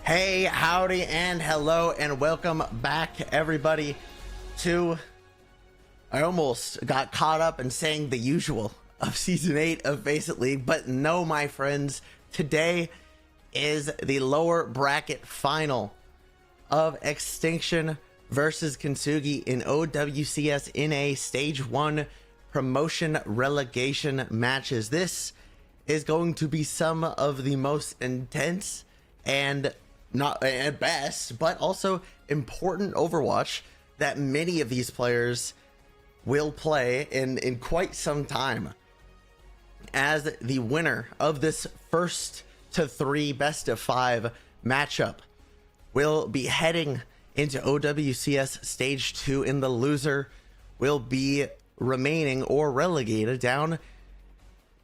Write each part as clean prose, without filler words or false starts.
Hey, howdy, and hello, and welcome back, everybody, to... I almost got caught up in saying the usual of Season 8 of Faceit League, but no, my friends, today is the lower bracket final of Extinction versus Kintsugi in OWCS in a Stage 1 promotion relegation matches. This is going to be some of the most intense and not at best, but also important Overwatch that many of these players will play in quite some time, as the winner of this first to 3 best of 5 matchup will be heading into OWCS Stage 2, and the loser will be remaining or relegated down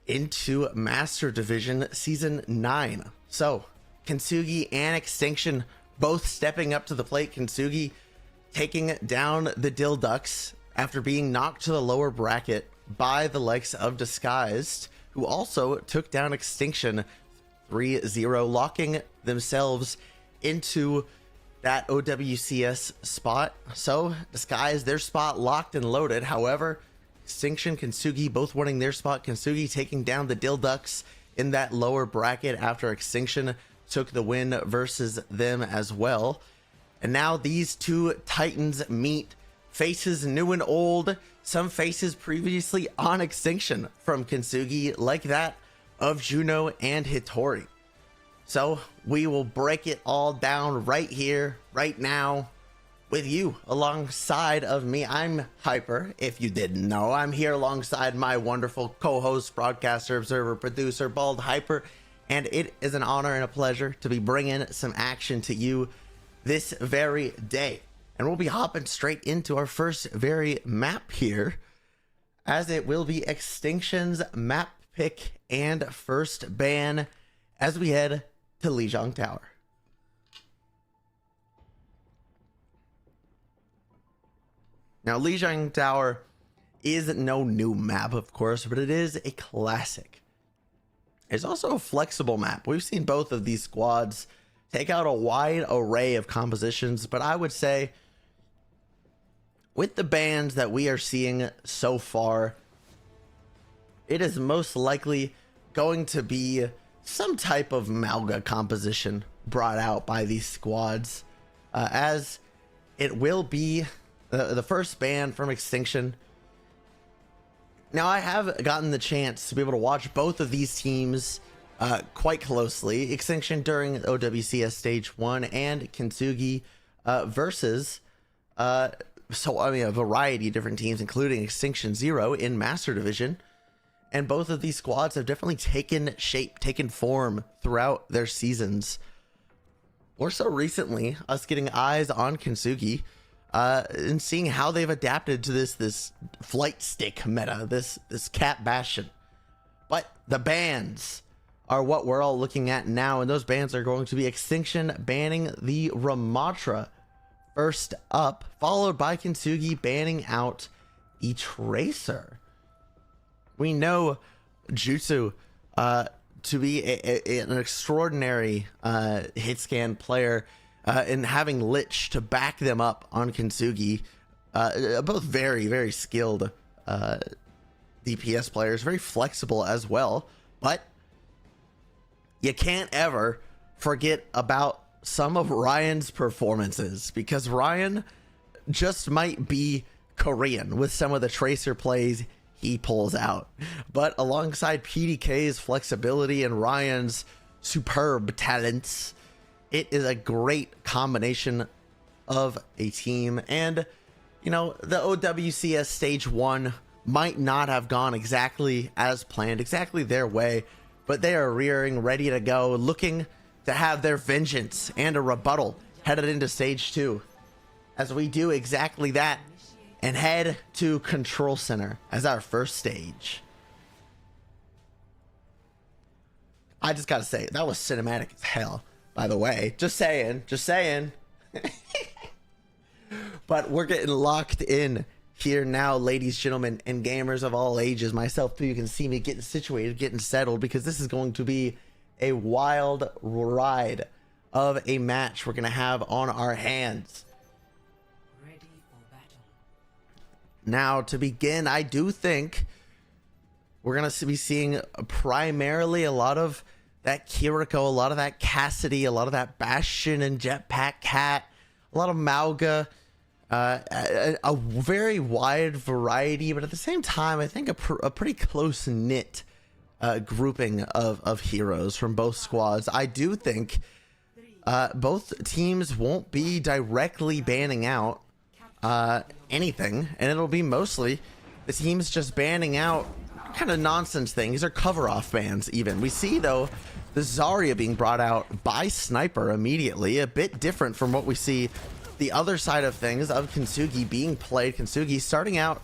into Master Division Season 9. So Kintsugi and Extinction both stepping up to the plate. Kintsugi taking down the Dill Ducks after being knocked to the lower bracket by the likes of Disguised, who also took down Extinction 3-0, locking themselves into that OWCS spot. So Disguised, their spot locked and loaded. However, Extinction, Kintsugi both winning their spot. Kintsugi taking down the Dill Ducks in that lower bracket after Extinction took the win versus them as well. And now these two titans meet, faces new and old, some faces previously on Extinction from Kintsugi, like that of Juno and Hitori. So we will break it all down right here, right now, with you alongside of me. I'm Hyper, if you didn't know. I'm here alongside my wonderful co-host, broadcaster, observer, producer, Bald Hyper, and it is an honor and a pleasure to be bringing some action to you this very day. And we'll be hopping straight into our first very map here, as it will be Extinction's map pick and first ban as we head to Lijiang Tower. Now, Lijiang Tower is no new map, of course, but it is a classic. It's also a flexible map. We've seen both of these squads take out a wide array of compositions, but I would say with the bans that we are seeing so far, it is most likely going to be some type of Malga composition brought out by these squads, as it will be the first ban from Extinction. Now, I have gotten the chance to be able to watch both of these teams quite closely. Extinction during OWCS Stage 1 and Kintsugi versus a variety of different teams, including Extinction 0 in Master Division. And both of these squads have definitely taken shape, taken form throughout their seasons. More so recently, us getting eyes on Kintsugi and seeing how they've adapted to this flight stick meta, this cat bastion. But the bans are what we're all looking at now, and those bans are going to be Extinction banning the Ramatra first up, followed by Kintsugi banning out the Tracer. We know Jutsu to be an extraordinary hit scan player, and having Lich to back them up on Kintsugi. Both very, very skilled DPS players, very flexible as well. But you can't ever forget about some of Ryan's performances, because Ryan just might be Korean with some of the Tracer plays he pulls out. But alongside PDK's flexibility and Ryan's superb talents, it is a great combination of a team. And, you know, the OWCS Stage 1 might not have gone exactly as planned, exactly their way, but they are rearing, ready to go, looking to have their vengeance and a rebuttal headed into Stage 2, as we do exactly that and head to Control Center as our first stage. I just gotta say, that was cinematic as hell, by the way. Just saying. But we're getting locked in here now, ladies, gentlemen, and gamers of all ages. Myself too, you can see me getting situated, getting settled, because this is going to be a wild ride of a match we're going to have on our hands. Ready for battle. Now, to begin, I do think we're going to be seeing primarily a lot of that Kiriko, a lot of that Cassidy, a lot of that Bastion and Jetpack Cat, a lot of Mauga, a very wide variety, but at the same time, I think a pretty close-knit grouping of heroes from both squads. I do think both teams won't be directly banning out anything, and it'll be mostly the teams just banning out kind of nonsense things. These are cover-off bans even. We see, though, the Zarya being brought out by Sniper immediately, a bit different from what we see the other side of things of Kintsugi being played. Kintsugi starting out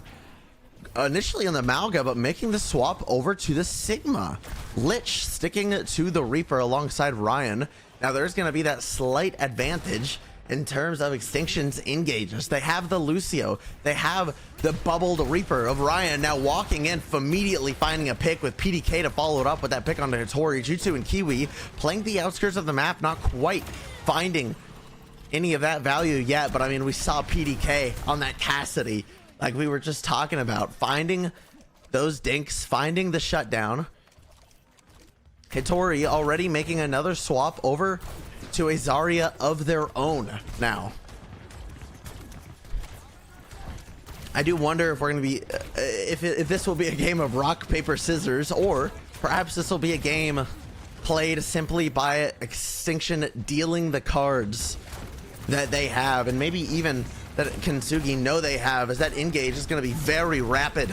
initially on the Mauga, but making the swap over to the Sigma. Lich sticking to the Reaper alongside Ryan. Now there's going to be that slight advantage in terms of Extinction's engages. They have the Lucio, they have the bubbled Reaper of Ryan now walking in, immediately finding a pick with PDK to follow it up with that pick onto Hattori. Jutsu and Kiwi playing the outskirts of the map, not quite finding any of that value yet, but I mean, we saw PDK on that Cassidy, like we were just talking about, finding those dinks, finding the shutdown. Hattori already making another swap over to a Zarya of their own now. I do wonder if we're going to be, if this will be a game of rock, paper, scissors, or perhaps this will be a game played simply by Extinction dealing the cards that they have, and maybe even that Kintsugi know they have, as that engage is going to be very rapid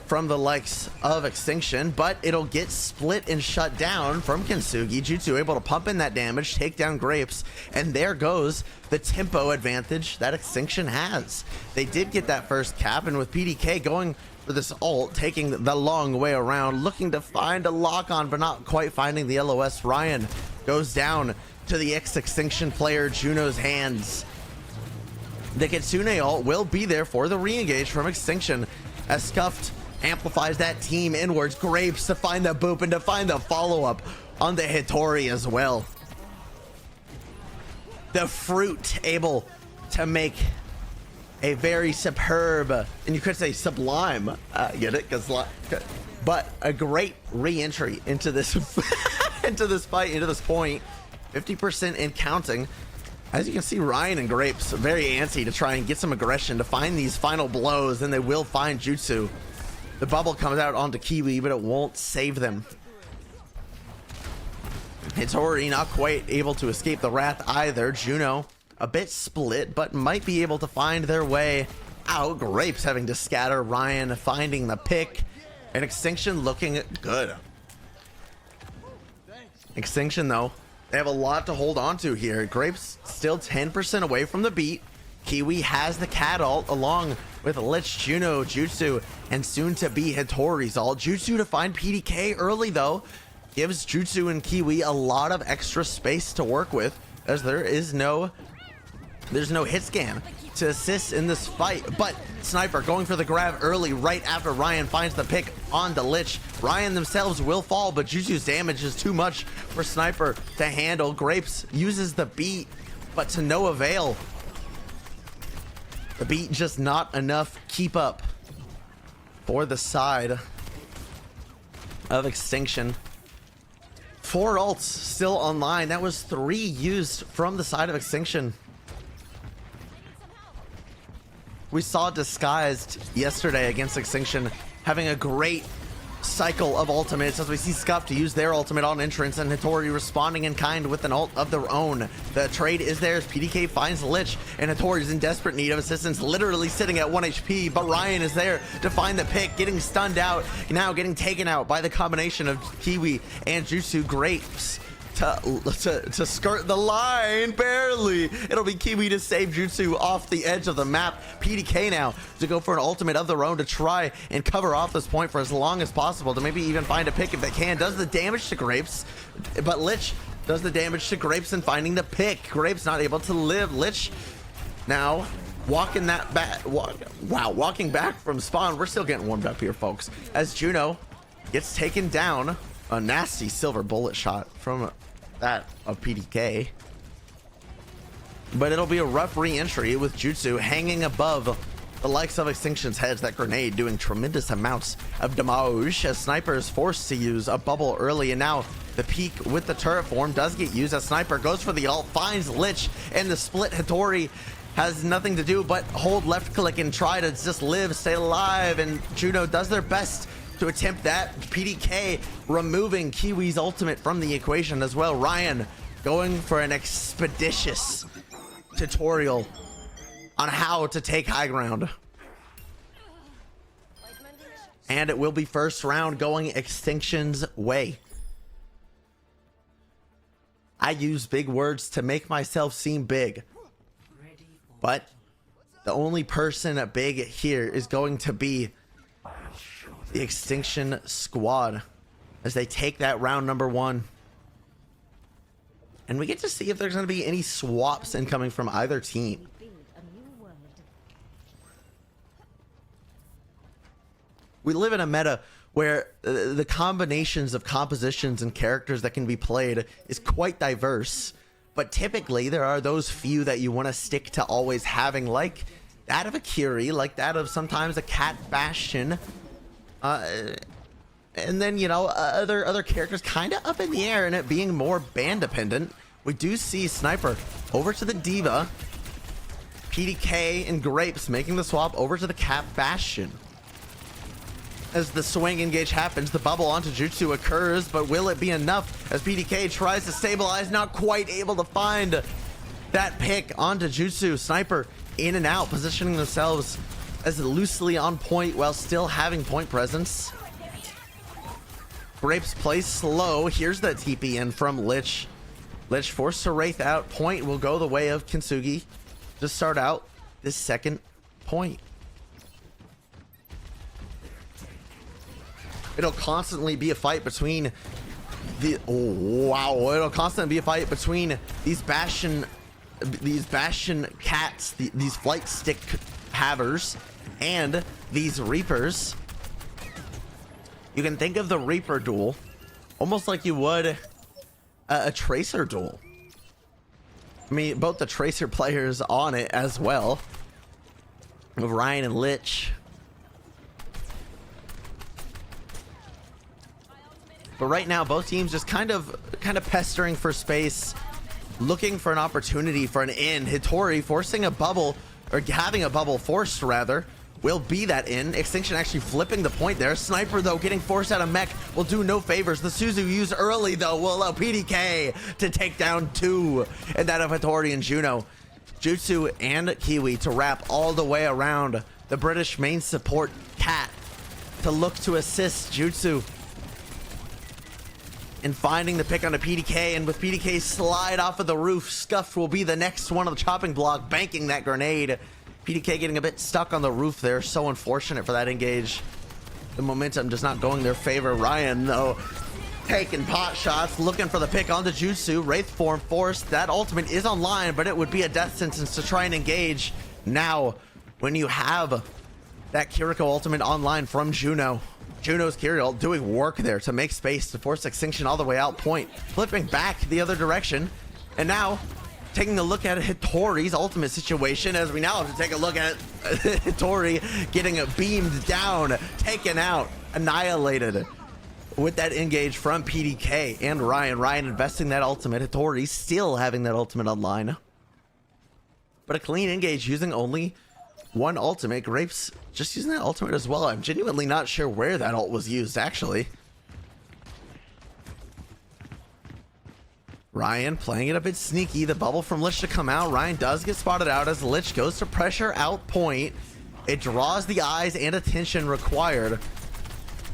from the likes of Extinction, but it'll get split and shut down from Kintsugi. Jutsu able to pump in that damage, take down Grapes, and there goes the tempo advantage that Extinction has. They did get that first cap, and with PDK going for this ult, taking the long way around, looking to find a lock-on, but not quite finding the LOS. Ryan goes down to the Extinction player Juno's hands. The Kitsune ult will be there for the re-engage from Extinction, as Scuffed amplifies that team inwards. Grapes to find the boop and to find the follow-up on the Hattori as well. The Fruit able to make a very superb, and you could say sublime, get it? But a great re-entry into this into this fight, into this point. 50% and counting. As you can see, Ryan and Grapes very antsy to try and get some aggression to find these final blows, and they will find Jutsu. The bubble comes out onto Kiwi, but it won't save them. Hattori not quite able to escape the wrath either. Juno a bit split, but might be able to find their way out. Grapes having to scatter. Ryan finding the pick, and Extinction looking good. Extinction, though, they have a lot to hold on to here. Grapes still 10% away from the beat. Kiwi has the cat ult along with Lich, Juno, Jutsu, and soon to be Hattori's ult. Jutsu to find PDK early, though, gives Jutsu and Kiwi a lot of extra space to work with, as there's no hit scan to assist in this fight. But Sniper going for the grab early, right after Ryan finds the pick on the Lich. Ryan themselves will fall, but Jutsu's damage is too much for Sniper to handle. Grapes uses the beat, but to no avail. The beat just not enough keep up for the side of Extinction. 4 ults still online. That was 3 used from the side of Extinction. We saw Disguised yesterday against Extinction having a great cycle of ultimates, as we see Scuff to use their ultimate on entrance, and Hattori responding in kind with an ult of their own. The trade is there as PDK finds Lich, and Hattori is in desperate need of assistance, literally sitting at 1 HP, but Ryan is there to find the pick, getting stunned out, now getting taken out by the combination of Kiwi and Jutsu. Grapes to skirt the line, barely. It'll be Kiwi to save Jutsu off the edge of the map. PDK now to go for an ultimate of their own to try and cover off this point for as long as possible, to maybe even find a pick if they can. Does the damage to Grapes, but Lich does the damage to Grapes and finding the pick. Grapes not able to live. Lich now walking that back. Walking back from spawn. We're still getting warmed up here, folks, as Juno gets taken down. A nasty silver bullet shot from that of PDK. but it'll be a rough re-entry with Jutsu hanging above the likes of Extinction's heads. That grenade doing tremendous amounts of damage as Sniper is forced to use a bubble early, and now the peak with the turret form does get used as Sniper goes for the ult, finds Lich, and the split Hattori has nothing to do but hold left click and try to just live, stay alive, and Juno does their best to attempt that. PDK removing Kiwi's ultimate from the equation as well. Ryan going for an expeditious tutorial on how to take high ground. And it will be first round going Extinction's way. I use big words to make myself seem big, but the only person big here is going to be the Extinction squad as they take that round number 1. And we get to see if there's going to be any swaps incoming from either team. We live in a meta where the combinations of compositions and characters that can be played is quite diverse, but typically there are those few that you want to stick to always having, like that of a Curie, like that of sometimes a Cat Bastion, and then, you know, other characters kind of up in the air and it being more band dependent. We do see Sniper over to the Diva, PDK and Grapes making the swap over to the Cat Bastion. As the swing engage happens, the bubble onto Jutsu occurs, but will it be enough as PDK tries to stabilize, not quite able to find that pick onto Jutsu. Sniper in and out, positioning themselves as loosely on point while still having point presence. Grapes plays slow. Here's the TP in from Lich. Lich forced to Wraith out. Point will go the way of Kintsugi to start out this second point. It'll constantly be a fight between the it'll constantly be a fight between these Bastion cats, these flight stick havers, and these Reapers. You can think of the Reaper duel almost like you would a Tracer duel. I mean, both the Tracer players on it as well, with Ryan and Lich. But right now, both teams just kind of pestering for space, looking for an opportunity for an in. Hattori forcing a bubble, or having a bubble forced rather, will be that in. Extinction actually flipping the point there. Sniper though getting forced out of mech will do no favors. The Suzu used early though will allow PDK to take down 2, and that of Hattori and Juno. Jutsu and Kiwi to wrap all the way around the British main support Cat to look to assist Jutsu in finding the pick on a PDK, and with PDK slide off of the roof, Scuffed will be the next one on the chopping block, banking that grenade. PDK getting a bit stuck on the roof there. So unfortunate for that engage. The momentum just not going their favor. Ryan, though, taking pot shots, looking for the pick onto Jutsu. Wraith form forced. That ultimate is online, but it would be a death sentence to try and engage. Now, when you have that Kiriko ultimate online from Juno's Kyriel doing work there to make space to force Extinction all the way out. Point flipping back the other direction, and now taking a look at Hattori's ultimate situation, as we now have to take a look at Hattori getting beamed down, taken out, annihilated with that engage from PDK and Ryan investing that ultimate. Hattori still having that ultimate online, but a clean engage using only one ultimate. Grapes just using that ultimate as well. I'm genuinely not sure where that ult was used actually. Ryan playing it a bit sneaky. The bubble from Lich to come out. Ryan does get spotted out as Lich goes to pressure out point. It draws the eyes and attention required.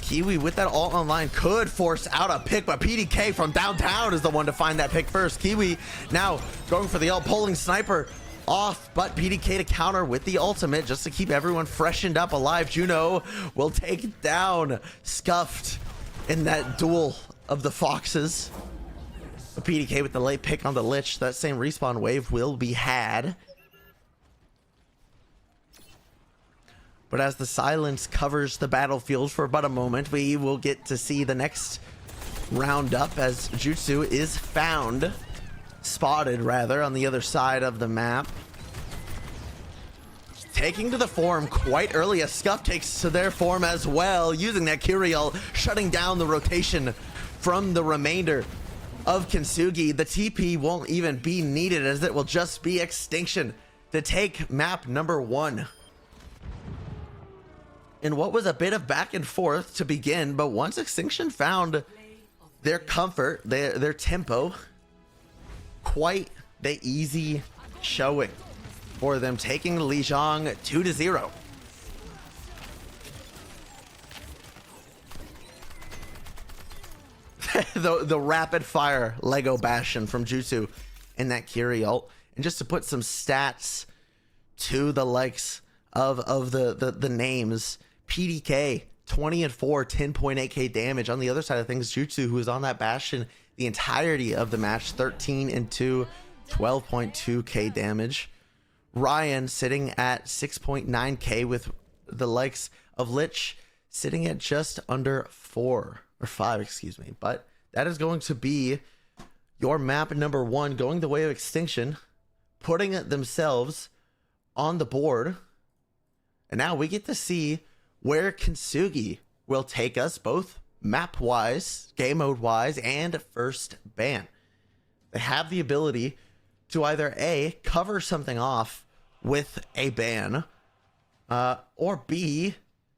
Kiwi with that ult online could force out a pick, but PDK from downtown is the one to find that pick first. Kiwi now going for the ult, pulling Sniper off, but PDK to counter with the ultimate just to keep everyone freshened up alive. Juno will take down Scuffed in that duel of the Foxes. The PDK with the late pick on the Lich. That same respawn wave will be had. But as the silence covers the battlefield for but a moment, we will get to see the next round up as Jutsu is found. spotted rather on the other side of the map. Taking to the form quite early as Scuff takes to their form as well, using that Kyriel, shutting down the rotation from the remainder of Kintsugi. The TP won't even be needed, as it will just be Extinction to take map number 1. In what was a bit of back and forth to begin, but once Extinction found their comfort, their tempo, quite the easy showing for them, taking Lijiang 2-0. the rapid fire Lego Bastion from Jutsu in that Kyriel. And just to put some stats to the likes of the names, PDK 20-4, 10.8k damage. On the other side of things, Jutsu, who was on that Bastion the entirety of the match, 13-2, 12.2k damage. Ryan sitting at 6.9k, with the likes of Lich sitting at just under 4 or 5, excuse me. But that is going to be your map number 1, going the way of Extinction, putting themselves on the board. And now we get to see where Kintsugi will take us, both map wise, game mode wise, and first ban. They have the ability to either A, cover something off with a ban, or B,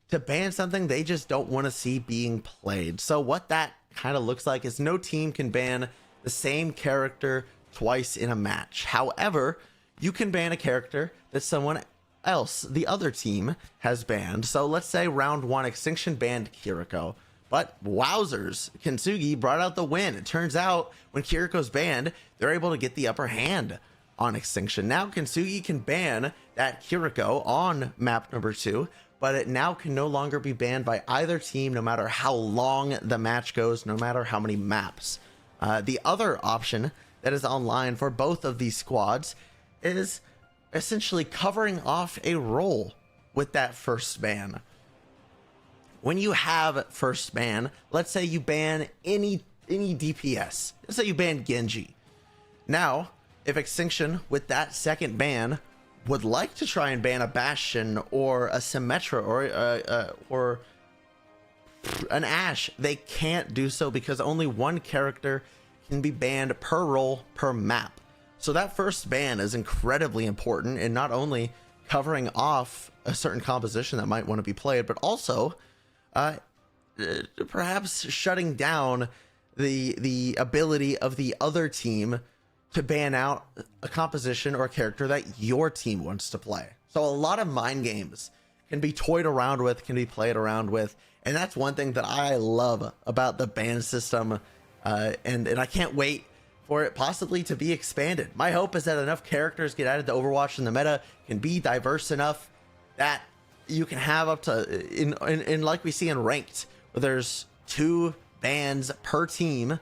to ban something they just don't want to see being played. So what that kind of looks like is no team can ban the same character twice in a match. However, you can ban a character that someone else, the other team, has banned. So let's say round 1, Extinction banned Kiriko, but wowzers, Kintsugi brought out the win. It turns out when Kiriko's banned, they're able to get the upper hand on Extinction. Now Kintsugi can ban that Kiriko on map number 2, but it now can no longer be banned by either team, no matter how long the match goes, no matter how many maps. The other option that is online for both of these squads is essentially covering off a role with that first ban. When you have first ban, let's say you ban any DPS. Let's say you ban Genji. Now, if Extinction with that second ban would like to try and ban a Bastion or a Symmetra or an Ashe, they can't do so because only one character can be banned per role per map. So that first ban is incredibly important in not only covering off a certain composition that might want to be played, but also perhaps shutting down the ability of the other team to ban out a composition or a character that your team wants to play. So a lot of mind games can be toyed around with, can be played around with, and that's one thing that I love about the ban system, and I can't wait for it possibly to be expanded. My hope is that enough characters get added to Overwatch and the meta can be diverse enough that you can have up to in like we see in ranked, where there's 2 bans per team,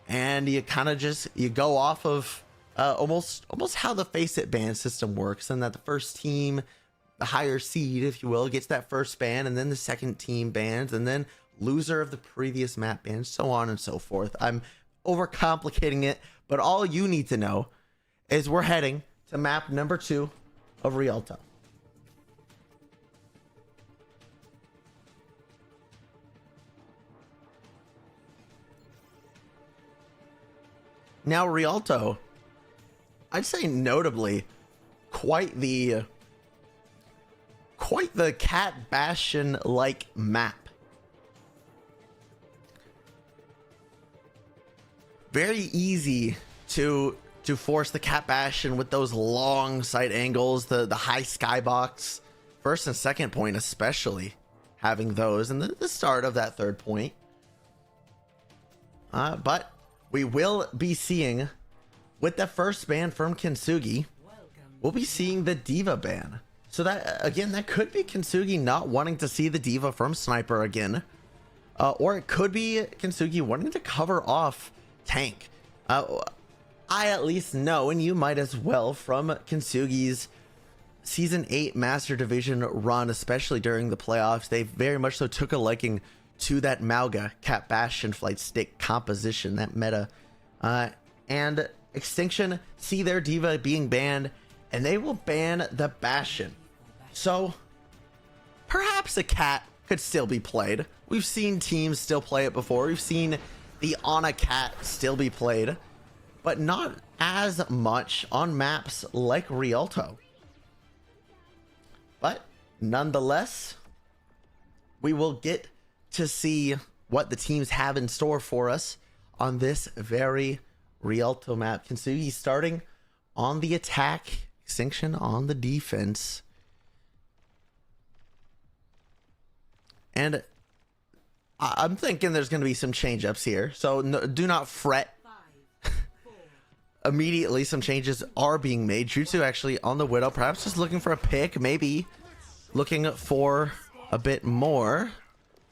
and you kind of just go off of almost how the Face It ban system works, and that the first team, the higher seed if you will, gets that first ban, and then the second team bans, and then loser of the previous map bans, so on and so forth. I'm overcomplicating it, but all you need to know is we're heading to map number 2 of Rialto. Now Rialto, I'd say notably quite the Cat Bastion like map. Very easy to force the Cat Bastion with those long sight angles, the high skybox, first and second point especially having those, and the start of that third point. But we will be seeing, with the first ban from Kintsugi, we'll be seeing the Diva ban. So that, again, that could be Kintsugi not wanting to see the Diva from Sniper again. Or it could be Kintsugi wanting to cover off tank. I at least know, and you might as well, from Kintsugi's Season 8 Master Division run, especially during the playoffs, they very much so took a liking to that Mauga Cat Bastion flight stick composition, that meta. And Extinction see their diva being banned, and they will ban the Bastion. So perhaps a cat could still be played. We've seen teams still play it before. We've seen the Ana cat still be played, but not as much on maps like Rialto. But nonetheless, we will get to see what the teams have in store for us on this very Rialto map. Kintsugi starting on the attack, Extinction on the defense. And I'm thinking there's going to be some change-ups here, so do not fret. Immediately, some changes are being made. Jutsu actually on the Widow, perhaps just looking for a pick, maybe looking for a bit more.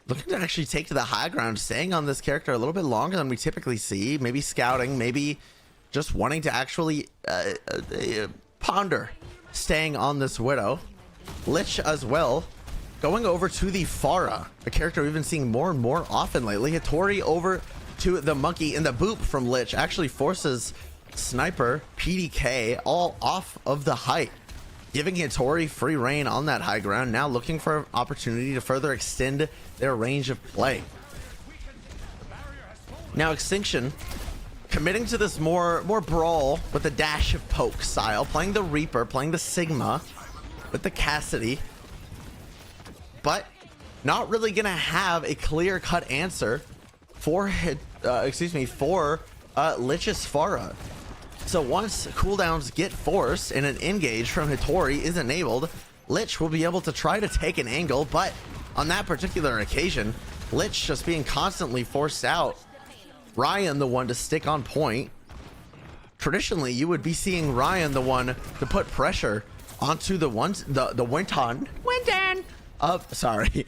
Looking to actually take to the high ground, staying on this character a little bit longer than we typically see. Maybe scouting, maybe just wanting to actually ponder staying on this Widow. Lich as well. Going over to the Pharah, a character we've been seeing more and more often lately. Hattori over to the Monkey, and the boop from Lich actually forces Sniper, PDK all off of the height, giving Hattori free reign on that high ground. Now looking for an opportunity to further extend their range of play. Now Extinction committing to this more brawl with a dash of poke style, playing the Reaper, playing the Sigma with the Cassidy, but not really gonna have a clear-cut answer for Lich's Pharah. So once cooldowns get forced and an engage from Hattori is enabled, Lich will be able to try to take an angle, but on that particular occasion, Lich just being constantly forced out. Ryan the one to stick on point. Traditionally, you would be seeing Ryan the one to put pressure onto the Winton of Hattori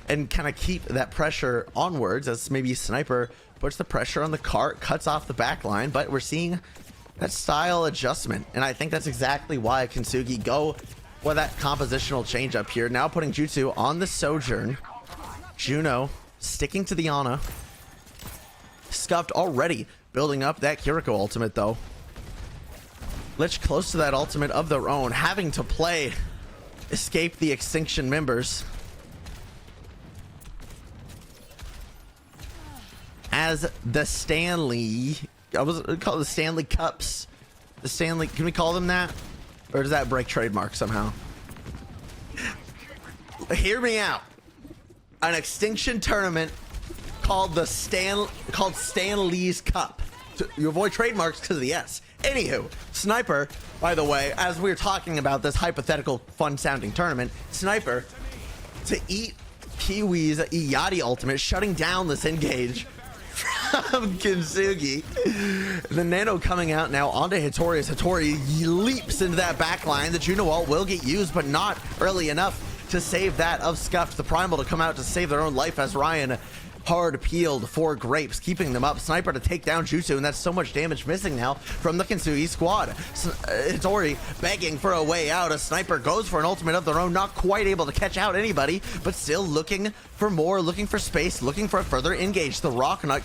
and kind of keep that pressure onwards as maybe Sniper puts the pressure on the cart, cuts off the back line, but we're seeing that style adjustment, and I think that's exactly why Kintsugi go for that compositional change up here. Now putting Jutsu on the Sojourn. Juno sticking to the Ana. Scuffed already building up that Kiriko ultimate though. Lich close to that ultimate of their own, having to play escape the Extinction members. As the Stanley, I was call it the Stanley Cups. The Stanley, can we call them that? Or does that break trademark somehow? Hear me out. An Extinction tournament called Stanley's Cup. You avoid trademarks because of the S. Anywho, Sniper, by the way, as we were talking about this hypothetical fun sounding tournament, Sniper to eat Kiwi's Iyadi ultimate, shutting down this engage from Kintsugi. The Nano coming out now onto Hattori as Hattori leaps into that back line. The Juno ult will get used, but not early enough to save that of Scuffed. The Primal to come out to save their own life as Ryan hard peeled for Grapes, keeping them up. Sniper to take down Jutsu, and that's so much damage missing now from the Kintsugi squad. Hattori begging for a way out. A Sniper goes for an ultimate of their own, not quite able to catch out anybody, but still looking for more, looking for space, looking for a further engage. The rock not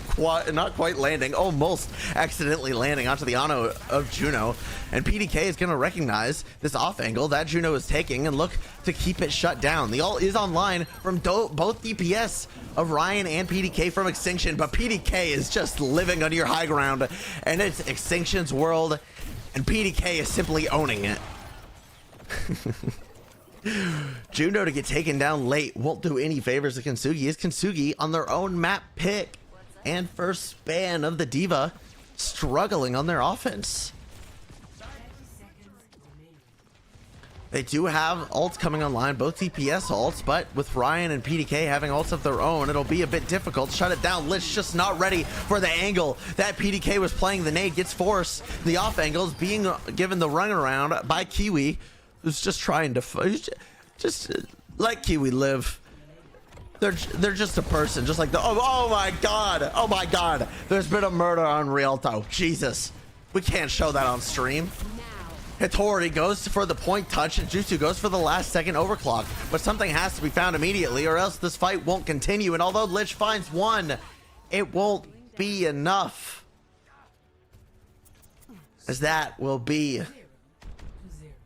quite landing, almost accidentally landing onto the Ana of Juno, and PDK is going to recognize this off angle that Juno is taking and look to keep it shut down. The ult is online from both DPS of Ryan and PDK from Extinction, but PDK is just living on your high ground, and it's Extinction's world, and PDK is simply owning it. Juno to get taken down late won't do any favors to Kintsugi. Is Kintsugi on their own map pick and first span of the Diva struggling on their offense. They do have ults coming online, both DPS ults, but with Ryan and PDK having ults of their own, it'll be a bit difficult. Shut it down. Lich just not ready for the angle that PDK was playing. The nade gets forced. The off angle is being given the run around by Kiwi, who's just trying to just let Kiwi live. They're just a person, just like the oh my god, there's been a murder on Rialto. Jesus, we can't show that on stream. Hattori goes for the point touch, and Jutsu goes for the last second overclock, but something has to be found immediately or else this fight won't continue. And although Lich finds one, it won't be enough. as that will be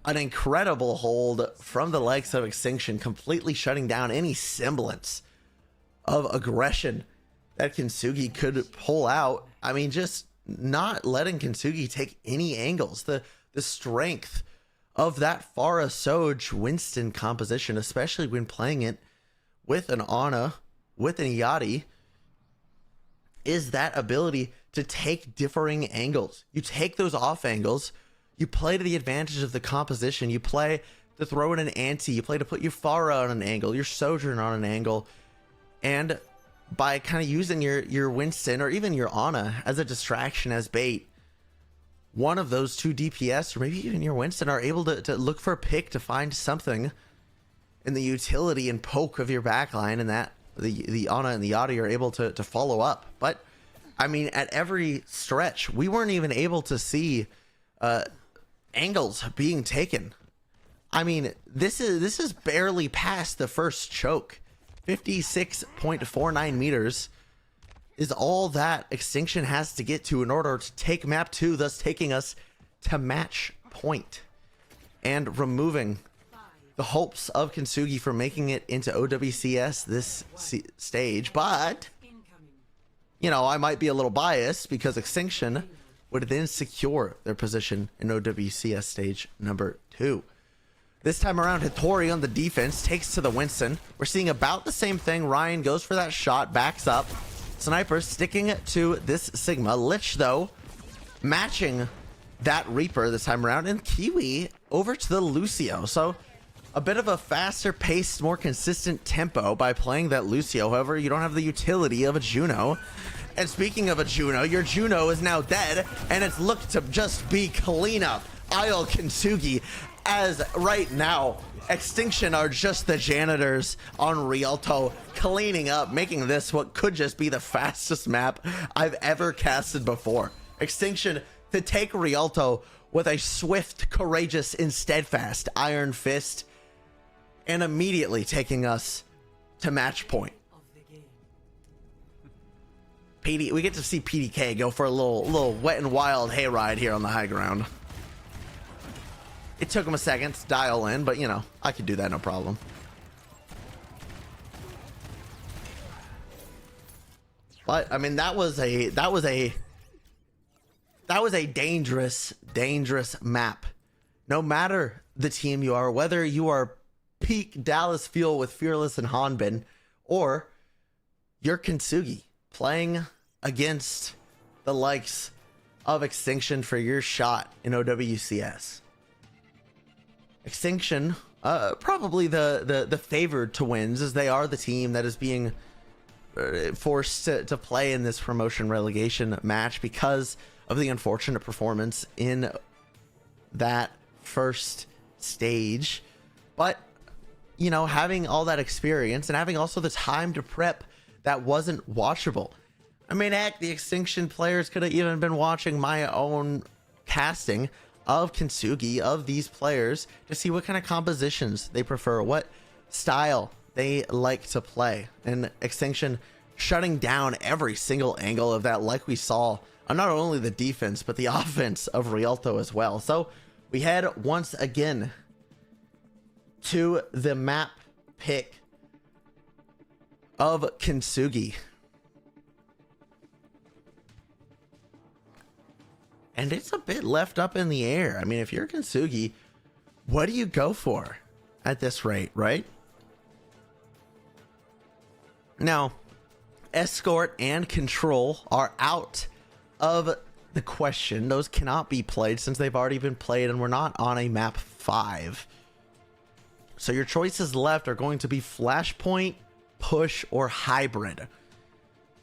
an incredible hold from the likes of Extinction, completely shutting down any semblance of aggression that Kintsugi could pull out. I mean, just not letting Kintsugi take any angles. The strength of that Pharah Soj Winston composition, especially when playing it with an Ana, with an Yachty, is that ability to take differing angles. You take those off angles, you play to the advantage of the composition, you play to throw in an anti, you play to put your Pharah on an angle, your Sojourn on an angle, and by kind of using your Winston or even your Ana as a distraction, as bait, one of those two DPS or maybe even your Winston are able to look for a pick to find something in the utility and poke of your backline, and that the Ana and the Yachty are able to follow up. But I mean, at every stretch, we weren't even able to see angles being taken. I mean, this is barely past the first choke. 56.49 meters is all that Extinction has to get to in order to take map 2, thus taking us to match point and removing the hopes of Kintsugi for making it into OWCS this stage. But, you know, I might be a little biased because Extinction would then secure their position in OWCS stage number 2. This time around, Hattori on the defense takes to the Winston. We're seeing about the same thing. Ryan goes for that shot, backs up. Sniper sticking to this Sigma. Lich, though, matching that Reaper this time around. And Kiwi over to the Lucio. So a bit of a faster paced, more consistent tempo by playing that Lucio. However, you don't have the utility of a Juno. And speaking of a Juno, your Juno is now dead, and it's looked to just be cleanup. Isle Kintsugi, as right now, Extinction are just the janitors on Rialto, cleaning up, making this what could just be the fastest map I've ever casted before. Extinction to take Rialto with a swift, courageous, and steadfast Iron Fist, and immediately taking us to match point. We get to see PDK go for a little wet and wild hayride here on the high ground. It took him a second to dial in, but you know, I could do that no problem. But I mean, that was a dangerous map. No matter the team you are, whether you are peak Dallas Fuel with Fearless and Hanbin, or you're Kintsugi playing against the likes of Extinction for your shot in OWCS. Extinction, probably the favored to wins, as they are the team that is being forced to play in this promotion relegation match because of the unfortunate performance in that first stage. But, you know, having all that experience and having also the time to prep that wasn't watchable. I mean, heck, the Extinction players could have even been watching my own casting of Kintsugi, of these players, to see what kind of compositions they prefer, what style they like to play. And Extinction shutting down every single angle of that, like we saw on not only the defense, but the offense of Rialto as well. So we head once again to the map pick of Kintsugi. And it's a bit left up in the air. I mean, if you're Kintsugi, what do you go for at this rate, right? Now, Escort and Control are out of the question. Those cannot be played since they've already been played and we're not on a map 5. So your choices left are going to be Flashpoint, Push, or Hybrid.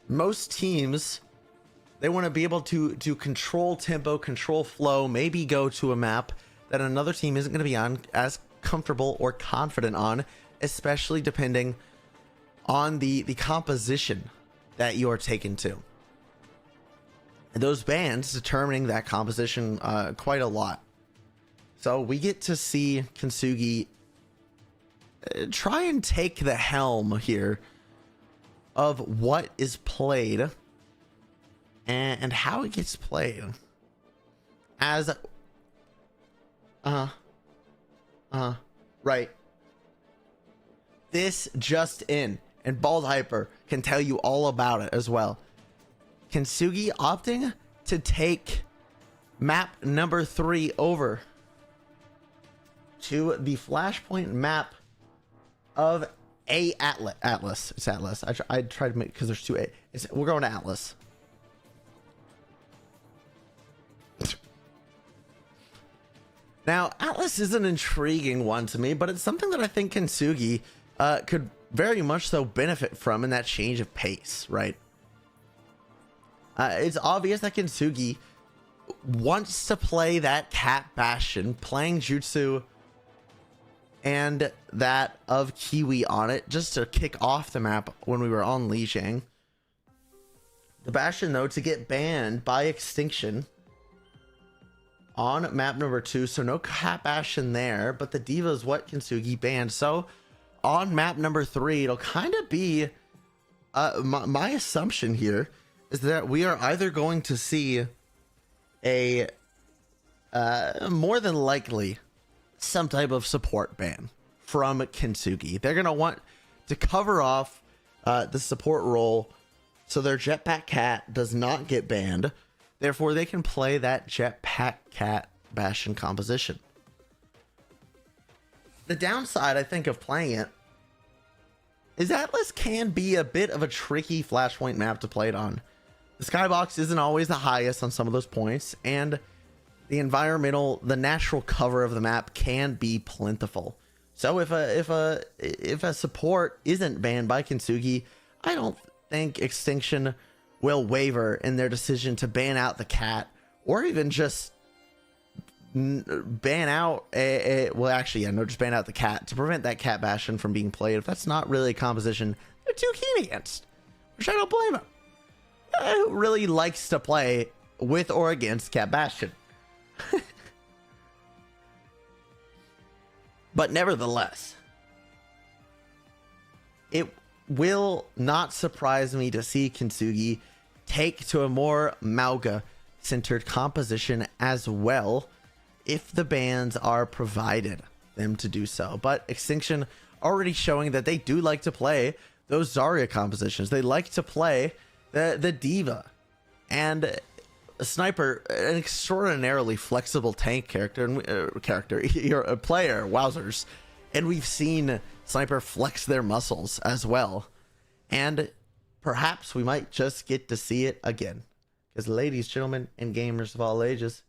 Most teams, they want to be able to control tempo, control flow, maybe go to a map that another team isn't going to be on as comfortable or confident on, especially depending on the composition that you are taken to. And those bans determining that composition quite a lot. So we get to see Kintsugi try and take the helm here of what is played and how it gets played. as right. This just in, and Bald Hyper can tell you all about it as well. Kintsugi opting to take map number 3 over to the Flashpoint map of Atlas. It's Atlas. I tried to make, because there's 2 A. We're going to Atlas. Now, Atlas is an intriguing one to me, but it's something that I think Kintsugi could very much so benefit from in that change of pace, right? It's obvious that Kintsugi wants to play that Cat Bastion, playing Jutsu and that of Kiwi on it, just to kick off the map when we were on Lijiang. The Bastion, though, to get banned by Extinction on map number 2, so no Cat Bastion there, but the Diva is what Kintsugi banned. So on map number 3, it'll kind of be my assumption here is that we are either going to see a more than likely some type of support ban from Kintsugi. They're gonna want to cover off the support role so their Jetpack Cat does not get banned. Therefore, they can play that Jetpack Cat Bastion composition. The downside, I think, of playing it is Atlas can be a bit of a tricky Flashpoint map to play it on. The skybox isn't always the highest on some of those points, and the natural cover of the map can be plentiful. So if a support isn't banned by Kintsugi, I don't think Extinction will waver in their decision to ban out the cat, or even just ban out just ban out the cat to prevent that Cat Bastion from being played. If that's not really a composition they're too keen against, which I don't blame them. Who really likes to play with or against Cat Bastion? But nevertheless, it will not surprise me to see Kintsugi take to a more Mauga centered composition as well, if the bans are provided them to do so. But Extinction already showing that they do like to play those Zarya compositions. They like to play the Diva and a Sniper, an extraordinarily flexible tank character you're a player, wowzers. And we've seen Sniper flex their muscles as well, and perhaps we might just get to see it again, because ladies, gentlemen, and gamers of all ages,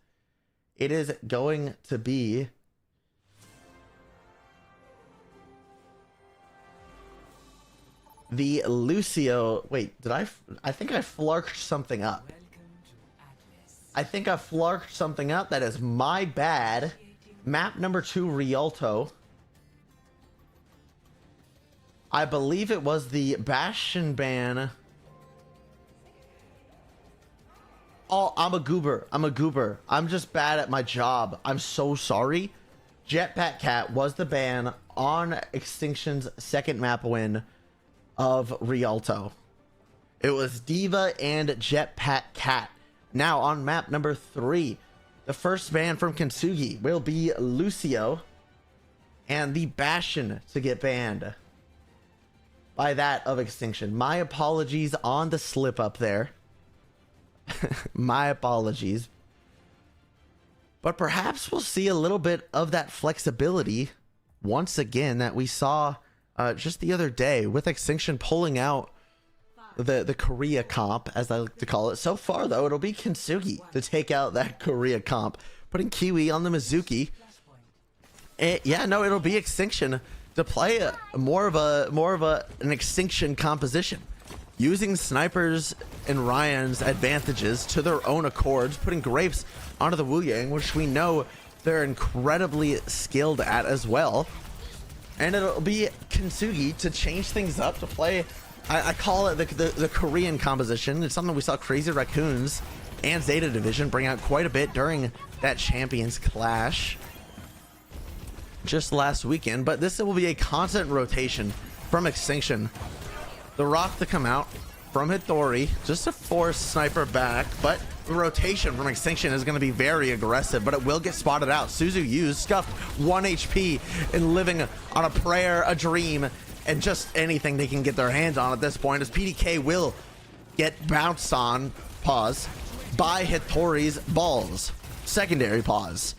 it is going to be the Lucio. Wait, I think I flarked something up. I think I flarked something up. That is my bad. Map number 2, Rialto. I believe it was the Bastion ban. Oh, I'm a goober. I'm just bad at my job. I'm so sorry. Jetpack Cat was the ban on Extinction's second map win of Rialto. It was Diva and Jetpack Cat. Now on map number 3, the first ban from Kintsugi will be Lucio, and the Bastion to get banned by that of Extinction. My apologies on the slip up there. My apologies. But perhaps we'll see a little bit of that flexibility once again that we saw just the other day, with Extinction pulling out the Korea comp, as I like to call it. So far, though, it'll be Kintsugi to take out that Korea comp, putting Kiwi on the Mizuki. It'll be Extinction to play more of an Extinction composition, using Snipers and Ryan's advantages to their own accords, putting Grapes onto the Wu Yang, which we know they're incredibly skilled at as well. And it'll be Kintsugi to change things up, to play, I call it the Korean composition. It's something we saw Crazy Raccoons and Zeta Division bring out quite a bit during that Champions Clash just last weekend. But this will be a constant rotation from Extinction. The Rock to come out from Hitori just to force Sniper back, but The rotation from Extinction is going to be very aggressive, but it will get spotted out. Suzu used, scuffed 1 HP and living on a prayer, a dream, and just anything they can get their hands on at this point, as PDK will get bounced on, pause, by Hitori's balls. Secondary pause.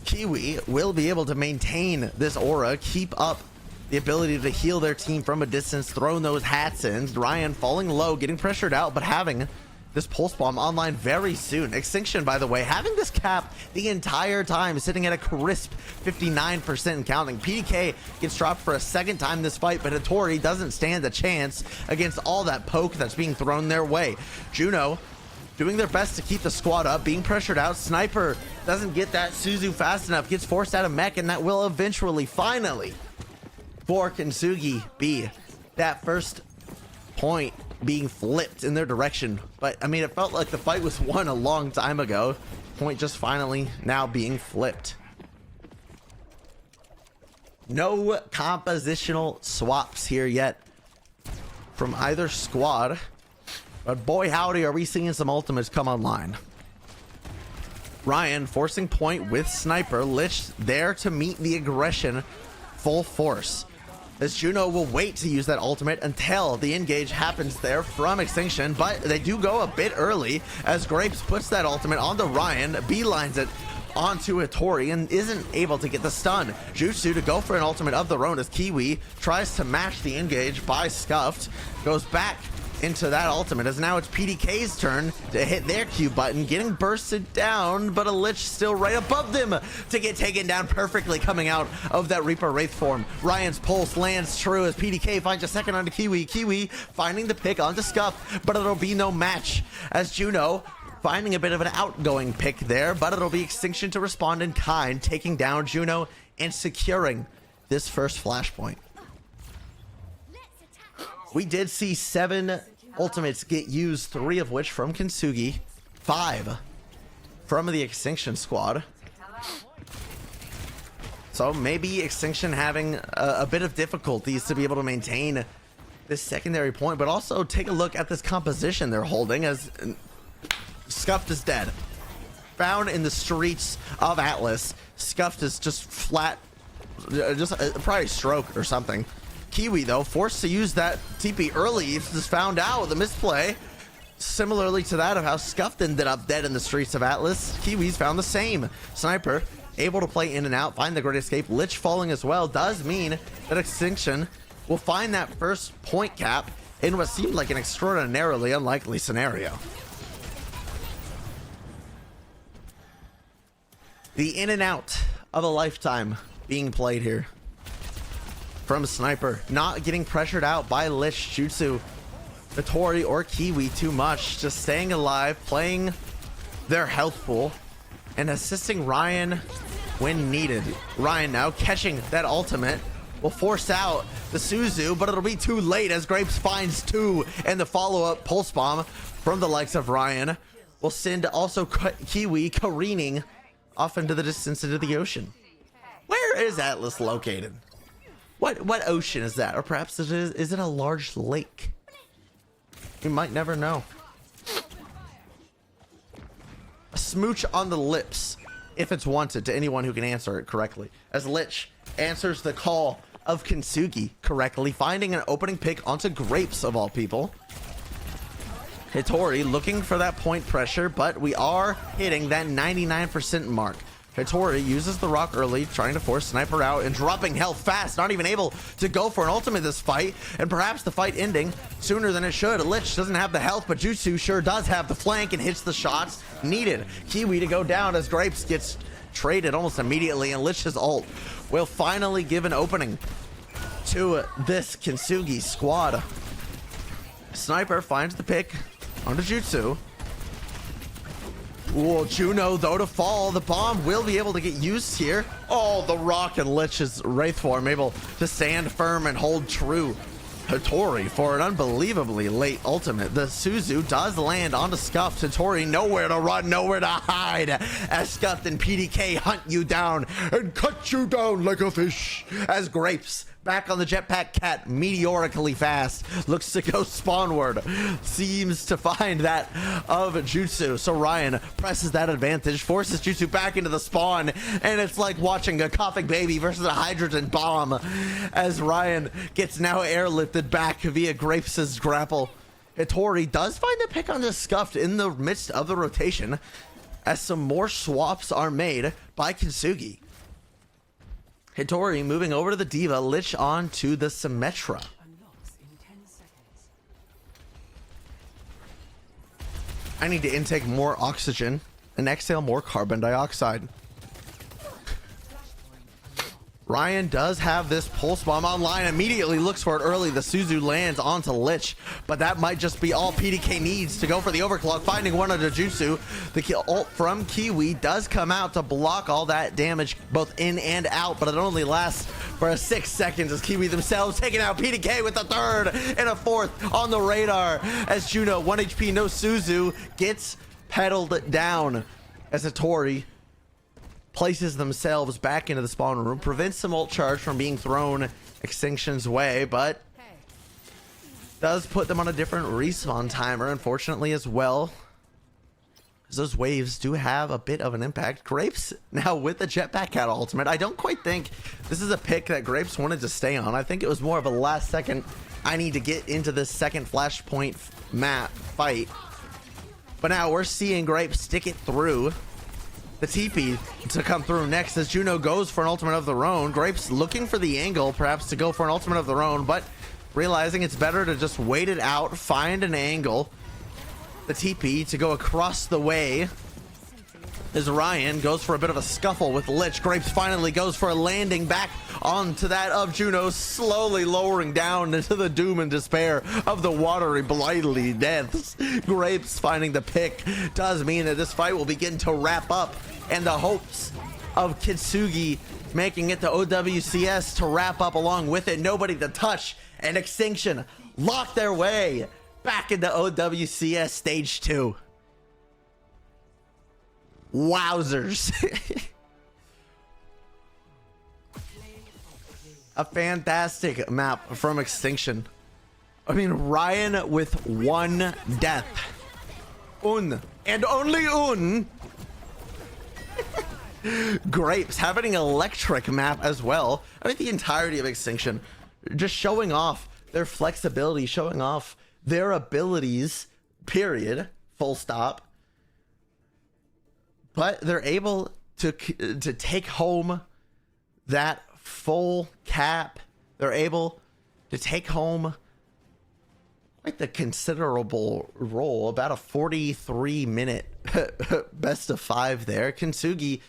Kiwi will be able to maintain this aura, keep up the ability to heal their team from a distance, throwing those hats in. Ryan falling low, getting pressured out, but having this pulse bomb online very soon. Extinction, by the way, having this cap the entire time, sitting at a crisp 59% and counting. PDK gets dropped for a second time this fight, but Hitori doesn't stand a chance against all that poke that's being thrown their way. Juno doing their best to keep the squad up, being pressured out. Sniper doesn't get that Suzu fast enough, gets forced out of mech, and that will eventually, finally, for Kintsugi be that first point being flipped in their direction. But I mean, it felt like the fight was won a long time ago. Point just finally now being flipped. No compositional swaps here yet from either squad, but boy howdy are we seeing some ultimates come online. Ryan forcing point with Sniper. Lich there to meet the aggression full force, as Juno will wait to use that ultimate until the engage happens there from Extinction, but they do go a bit early as Grapes puts that ultimate onto Ryan, beelines it onto Hitori, and isn't able to get the stun. Jutsu to go for an ultimate of their own as Kiwi tries to match the engage by Scuffed, goes back into that ultimate as now it's PDK's turn to hit their Q button, getting bursted down, but a Lich still right above them to get taken down perfectly coming out of that Reaper Wraith form. Ryan's pulse lands true as PDK finds a second onto Kiwi. Kiwi finding the pick onto Scuff, but it'll be no match as Juno finding a bit of an outgoing pick there, but it'll be Extinction to respond in kind, taking down Juno and securing this first flashpoint. We did see 7 ultimates get used, 3 of which from Kintsugi, 5 from the Extinction squad. So maybe Extinction having a bit of difficulties to be able to maintain this secondary point, but also take a look at this composition they're holding as Scuffed is dead. Found in the streets of Atlas. Scuffed is just flat, just probably stroke or something. Kiwi though forced to use that TP early. Just found out with a misplay, similarly to that of how Scuffed ended up dead in the streets of Atlas. Kiwi's found the same. Sniper able to play in and out, find the great escape. Lich falling as well does mean that Extinction will find that first point cap in what seemed like an extraordinarily unlikely scenario. The in and out of a lifetime being played here from Sniper, not getting pressured out by Lich, Jutsu, Hitori, or Kiwi too much, just staying alive, playing their health pool, and assisting Ryan when needed. Ryan now catching that ultimate will force out the Suzu, but it'll be too late as Grapes finds 2, and the follow-up pulse bomb from the likes of Ryan will send also Kiwi careening off into the distance into the ocean. Where is Atlas located? What ocean is that? Or perhaps is it a large lake? You might never know. A smooch on the lips, if it's wanted, to anyone who can answer it correctly. As Lich answers the call of Kintsugi correctly, finding an opening pick onto Grapes of all people. Hitori looking for that point pressure, but we are hitting that 99% mark. Hitori uses the rock early, trying to force Sniper out and dropping health fast, not even able to go for an ultimate this fight, and perhaps the fight ending sooner than it should. Lich doesn't have the health, but Jutsu sure does have the flank and hits the shots needed. Kiwi to go down as Grapes gets traded almost immediately, and Lich's ult will finally give an opening to this Kintsugi squad. Sniper finds the pick onto Jutsu. Ooh, Juno though to fall. The bomb will be able to get used here. Oh, the rock and Lich's Wraith form able to stand firm and hold true. Hitori for an unbelievably late ultimate. The Suzu does land onto Scuffed. Hitori nowhere to run, nowhere to hide, as Scuffed and PDK hunt you down and cut you down like a fish, as Grapes back on the jetpack cat meteorically fast, looks to go spawnward, seems to find that of Jutsu. So Ryan presses that advantage, forces Jutsu back into the spawn, and it's like watching a coughing baby versus a hydrogen bomb as Ryan gets now airlifted back via Grapes' grapple. Hitori does find the pick on the scuffed in the midst of the rotation as some more swaps are made by Kintsugi. Hitori moving over to the Diva, Lich on to the Symmetra. Unlocks in 10 seconds. I need to intake more oxygen and exhale more carbon dioxide. Ryan does have this pulse bomb online, immediately looks for it early. The Suzu lands onto Lich, but that might just be all PDK needs to go for the overclock, finding one under Jutsu. The ult from Kiwi does come out to block all that damage both in and out, but it only lasts for 6 seconds as Kiwi themselves taking out PDK with a third and a fourth on the radar as Juno, 1 HP, no Suzu, gets pedaled down as Hitori places themselves back into the spawn room, prevents some ult charge from being thrown Extinction's way, but does put them on a different respawn timer, unfortunately, as well. As those waves do have a bit of an impact. Grapes now with the jetpack cat ultimate. I don't quite think this is a pick that Grapes wanted to stay on. I think it was more of a last second, I need to get into this second flashpoint map fight. But now we're seeing Grapes stick it through the TP to come through next as Juno goes for an ultimate of their own. Grapes looking for the angle perhaps to go for an ultimate of their own, but realizing it's better to just wait it out, find an angle. The TP to go across the way as Ryan goes for a bit of a scuffle with Lich. Grapes finally goes for a landing back onto that of Juno, slowly lowering down into the doom and despair of the watery blighty deaths. Grapes finding the pick does mean that this fight will begin to wrap up, and the hopes of Kintsugi making it to OWCS to wrap up along with it. Nobody to touch, and Extinction lock their way back into OWCS Stage 2. Wowzers. A fantastic map from Extinction. I mean, Ryan with 1 death. Un. And only un. Grapes having an electric map as well. I mean, the entirety of Extinction just showing off their flexibility, showing off their abilities, period, full stop. But they're able to take home that full cap. They're able to take home quite the considerable role, about a 43-minute best of 5 there. Kintsugi,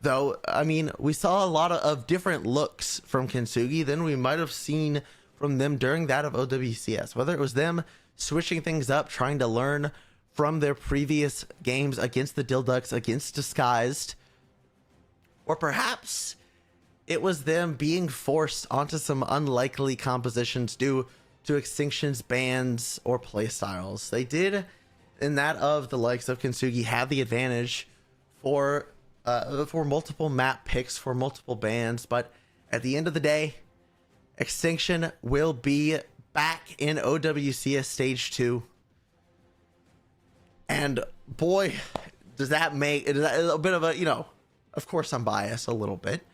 though, I mean, we saw a lot of different looks from Kintsugi than we might have seen from them during that of OWCS. Whether it was them switching things up, trying to learn from their previous games against the Dilducks, against Disguised, or perhaps it was them being forced onto some unlikely compositions due to Extinction's bans or playstyles. They did, in that of the likes of Kintsugi, have the advantage for multiple map picks, for multiple bans, but at the end of the day, Extinction will be back in OWCS Stage 2. And boy, does that make it a bit of a, you know, of course I'm biased a little bit,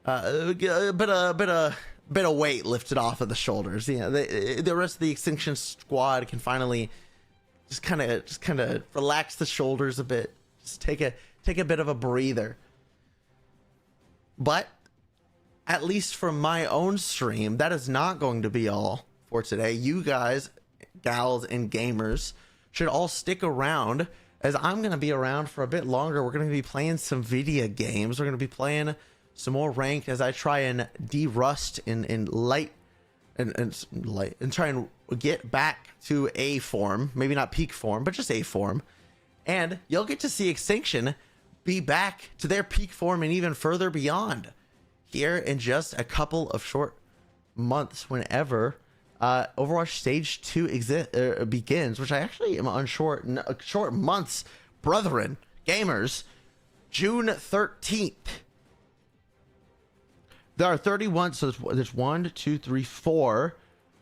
a bit of weight lifted off of the shoulders. You know, the rest of the Extinction squad can finally just kind of relax the shoulders a bit, just take a bit of a breather. But at least from my own stream, that is not going to be all for today. You guys, gals, and gamers should all stick around, as I'm going to be around for a bit longer. We're going to be playing some video games. We're going to be playing some more ranked as I try and de-rust in light and try and get back to A form. Maybe not peak form, but just A form. And you'll get to see Extinction be back to their peak form and even further beyond here in just a couple of short months, whenever Overwatch Stage 2 begins, which I actually am unsure. Short months, brethren, gamers. June 13th. There are 31. So there's 1, 2, 3, 4.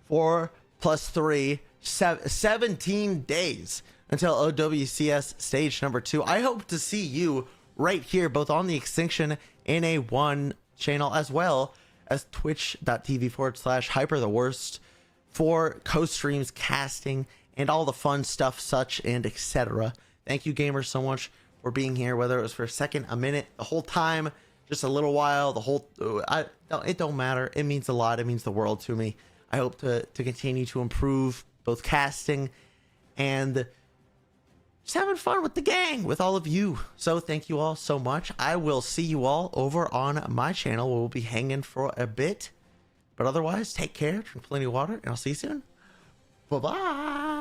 4 plus 3, 17 days until OWCS stage number 2. I hope to see you right here, both on the Extinction NA1 channel, as well as twitch.tv/hyper the worst for co-streams, casting, and all the fun stuff, such and etc. Thank you, gamers, so much for being here, whether it was for a second, a minute, the whole time, just a little while, the whole, it don't matter. It means a lot. It means the world to me. I hope to continue to improve both casting and just having fun with the gang, with all of you. So thank you all so much. I will see you all over on my channel. We'll be hanging for a bit. But otherwise, take care, drink plenty of water, and I'll see you soon. Bye-bye.